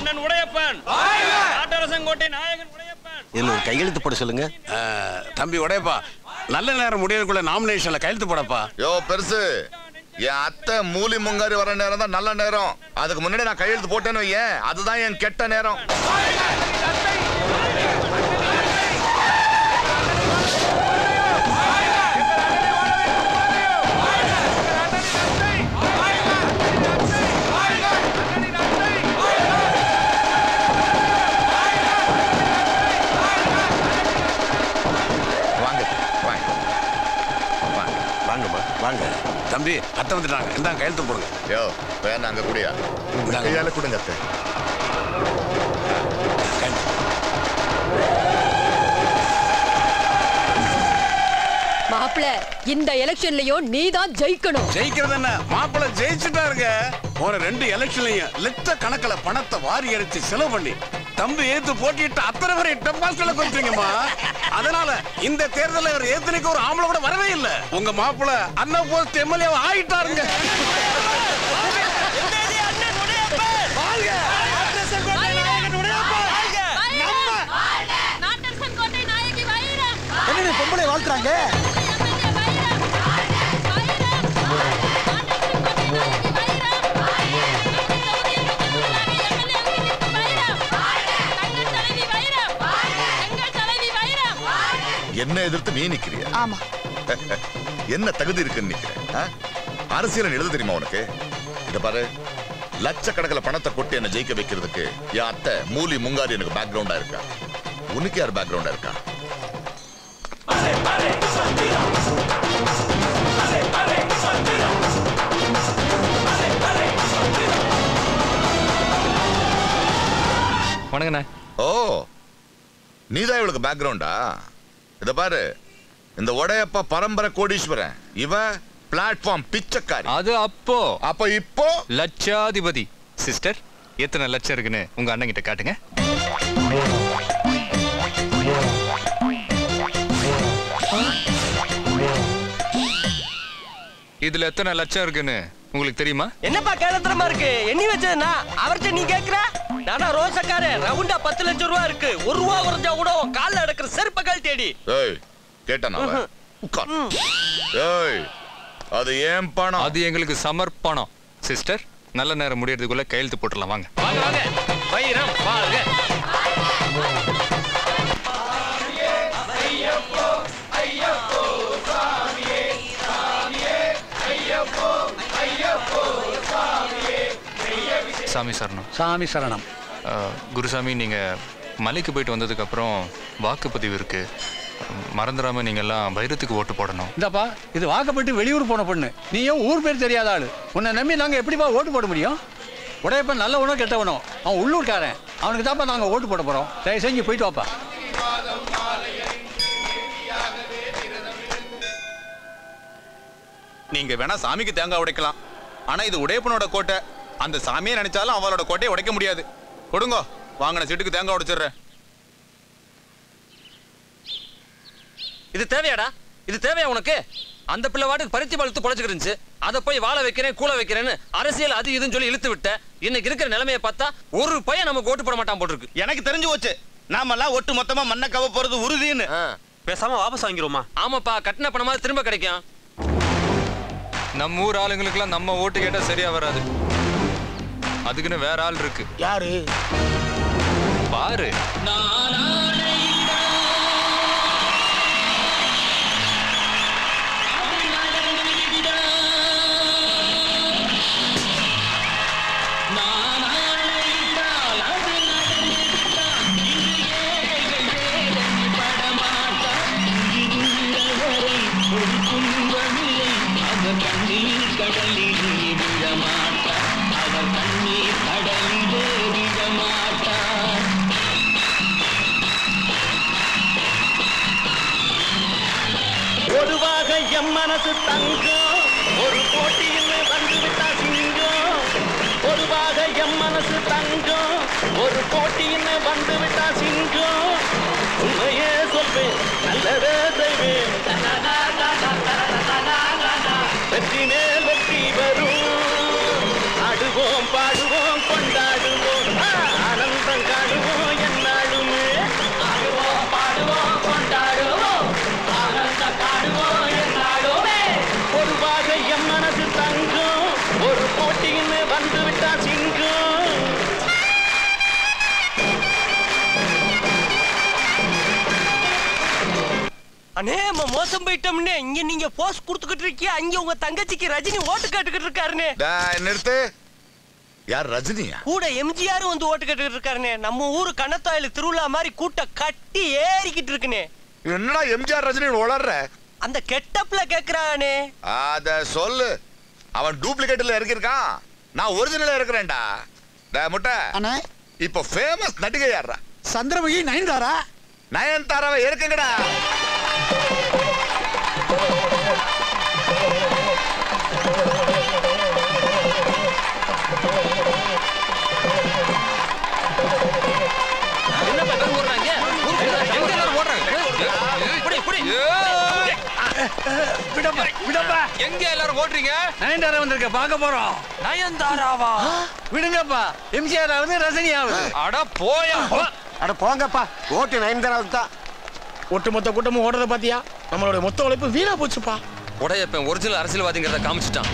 அண்ணன் உடையப்பன் நாட்டரசங்கோட்டை நாயகன் உடையப்பன். இதுல ஒரு கையெழுத்து போட சொல்லுங்க. தம்பி உடையப்பா, நல்ல நேரம் முடியறதுக்குள்ள நாமினேஷன்ல கையெழுத்து போடப்பா. யோ பெருசு, என் அத்தை மூலி முங்காரி வர நேரம் தான் நல்ல நேரம். அதுக்கு முன்னாடி நான் கையெழுத்து போட்டேன்னு வையேன், அதுதான் என் கெட்ட நேரம். வாங்க தம்பி, அத்தை வந்துட்டாங்க. இந்தாங்க கையெழுத்து போடுங்க. யோ வேணா அங்க கூடியா கையால கொடுங்க அத்தை. மாப்பிள, இந்த எலெக்ஷன்லயும் நீதான் ஜெயிக்கணும். ஜெயிக்கிறது என்ன, மாப்பிள்ள ஜெயிச்சுட்டாருங்க. போன 2 எலெக்ஷன்லயும் லட்ச கணக்கில பணத்தை வாரி அடிச்சு செலவு பண்ணி தம்பி ஏத்து போட்டிட்டு அத்தனை பேரை டெபாசிட்ல கொடுத்தீங்கம்மா. அதனால இந்த தேர்தலில் ஒரு ஏத்தனைக்கு ஒரு ஆம்பளை கூட வரவே இல்லை. உங்க மாப்பிள்ள அண்ணா போஸ்ட் எம்எல்ஏ ஆயிட்டாருங்க. பொம்பளை வாழ்த்துறாங்க. என்ன எதிர்த்து நீ நிக்கிறிய? ஆமா. என்ன தகுதி இருக்குன்னு நிக்கிறேன்? அரசியல் எழுத தெரியுமா உனக்கு? இத பாரு, லட்சக்கணக்கில் பணத்தை கொட்டி என்ன ஜெயிக்க வைக்கிறதுக்கு என் அத்தை மூலி முங்காரி எனக்கு பேக்ரவுண்டா இருக்கா. உனக்கு யார் பேக்ரவுண்டா இருக்கா? வணக்கண்ணே. ஓ, நீதான் இவளுக்கு பேக்ரவுண்டா? இத பாரு, இந்த உடையப்ப பரம்பரை கோடீஸ்வரன், இவன் பிளாட்ஃபார்ம் பிச்சைக்காரி. அது அப்போ இப்போ லட்சாதிபதி. சிஸ்டர், எத்தனை லட்சம் இருக்குன்னு உங்க அண்ணன் கிட்ட காட்டுங்க. இதுல எத்தனை லட்சம் இருக்குன்னு உங்களுக்கு தெரியுமா? என்னப்பா கேளத்தனமா இருக்கு? எண்ணி வச்சதுன்னா அவர்கிட்ட நீ கேக்குற? நானா ரோசக்காரே, ரவுண்டா 10 லட்சம் ரூபா இருக்கு. 1 ரூபா குறைஞ்சா கூட கால்ல அடக்குற செருப்ப கழட்டியடி. ஏய், கேட்டானா? உட்கார். ஏய், அது ஏன் பணம்? அது எங்களுக்கு சமர்ப்பணம். சிஸ்டர், நல்ல நேரம் முடியறதுக்குள்ள கையெழுத்து போட்டுடலாம். வாங்க வாங்க வாங்க. வைரம் வாங்க. சாமி சரணம். சாமி சரணம். குருசாமி, நீங்க மலைக்கு போயிட்டு வந்ததுக்கு அப்புறம் வாக்குப்பதிவு இருக்கு, மறந்துடாம நீங்க எல்லாம் வைரத்துக்கு ஓட்டு போடணும். இந்தாப்பா, இது வாக்கப்பட்டு வெளியூர் போன பொண்ணு. நீயும் ஊர் பேர் தெரியாத ஆளு. உன்னை நம்பி நாங்க எப்படிப்பா ஓட்டு போட முடியும்? உடையப்ப நல்லவனோ கெட்டவனோ, அவன் உள்ளூர்காரன். அவனுக்கு தான்ப்பா நாங்க ஓட்டு போட போறோம். தயவு செஞ்சு போயிட்டு வாப்பா. நீங்க வேணா சாமிக்கு தேங்காய் உடைக்கலாம், ஆனா இது உடையப்பனோட கோட்டை. அந்த சாமியை நினைச்சாலும் அவளோட கோட்டையை உடைக்க முடியாது. கொடுங்க, வாங்கின சீட்டுக்கு தேங்காய் உடைச்சிடுறேன். இது தேவையாடா? இது தேவையா உனக்கு? அந்த பிள்ளை வாட்டுக்கு பருத்தி பழுத்து பொழைச்சிட்டு இருந்துச்சு. அதை போய் வாழ வைக்கிறேன், கூழ வைக்கிறேன்னு அரசியல் அது இதுன்னு சொல்லி இழுத்து விட்ட. இன்னைக்கு இருக்கிற நிலைமையை பார்த்தா ஒரு பையன் நமக்கு ஓட்டு போட மாட்டான் போட்டுருக்கு. எனக்கு தெரிஞ்சு போச்சு, நாமெல்லாம் ஒட்டு மொத்தமா மண்ணை கவ போறது உறுதின்னு. பேசாம வாபஸ் வாங்கிருமா? ஆமாப்பா, கட்டின பணமா திரும்ப கிடைக்கும். நம்ம ஊர் ஆளுங்களுக்குலாம் நம்ம ஓட்டு கேட்டா சரியா வராது. அதுக்குன்னு வேற ஆள் இருக்கு. யாரு? பாரு. பொதுவாக எம் மனசு தங்கம், ஒரு போட்டியில் வந்துவிட்டா சிங்கம். பொதுவாக எம் மனசு தங்கம், ஒரு போட்டியில் வந்துவிட்டா சிங்கம். உண்மையே சொல்வேன், நல்லதே செய்வேன். வெற்றி மேல் வெற்றி வரும். ஆடுவோம், பாடுவோம், கொண்டாடுவோம். அண்ணே நம்ம மோசம் போயிட்டோம்னே. இங்க நீங்க போஸ் கொடுத்துக்கிட்டு இருக்கீங்க, அங்க உங்க தங்கச்சிக்கு ரஜினி ஓட்டு கேட்டுக்கிட்டு இருக்காருனே. நிறுத்து. யார் ரஜினியா? கூட எம்ஜிஆர் வந்து ஓட்டு கேட்டுக்கிட்டு இருக்காருனே. நம்ம ஊரு கண்ணத்தாயில திருவிழா மாதிரி கூட்ட கட்டி ஏறிக்கிட்டு இருக்குனே. என்னடா எம்ஜிஆர் ரஜினி உளர்ற? அந்த கெட்டப்ல கேக்குறானே. அத சொல்லு. அவன் டூப்ளிகேட்ல இறக்கிருக்கான், நான் ஒரிஜினலா இருக்கிறேன்டா. முட்டை அண்ணா இப்போ ஃபேமஸ் நடிகை யாரா? சந்திரமுகி நயன்தாரா. நயன்தாராவை இருக்குங்கடா. எங்க எல்லாரும் ஓடுறீங்க? நயன்தாரா வந்திருக்க பார்க்க போறோம். நயன்தாராவா? விடுங்கப்பா, எம்ஜிஆர் ஆகுது, ரஜினி ஆகுது. அட போயா. அட போங்கப்பா, ஓட்டு நயன்தாராவுக்கு தான். ஒட்டுமொத்த கூட்டமும் ஓடுறத பாத்தியா? நம்மளோட மொத்த உழைப்பு வீணா போச்சுப்பா. உடையப்பன் ஒரிஜினல் அரசியல்வாதிங்கிறத காமிச்சிட்டான்.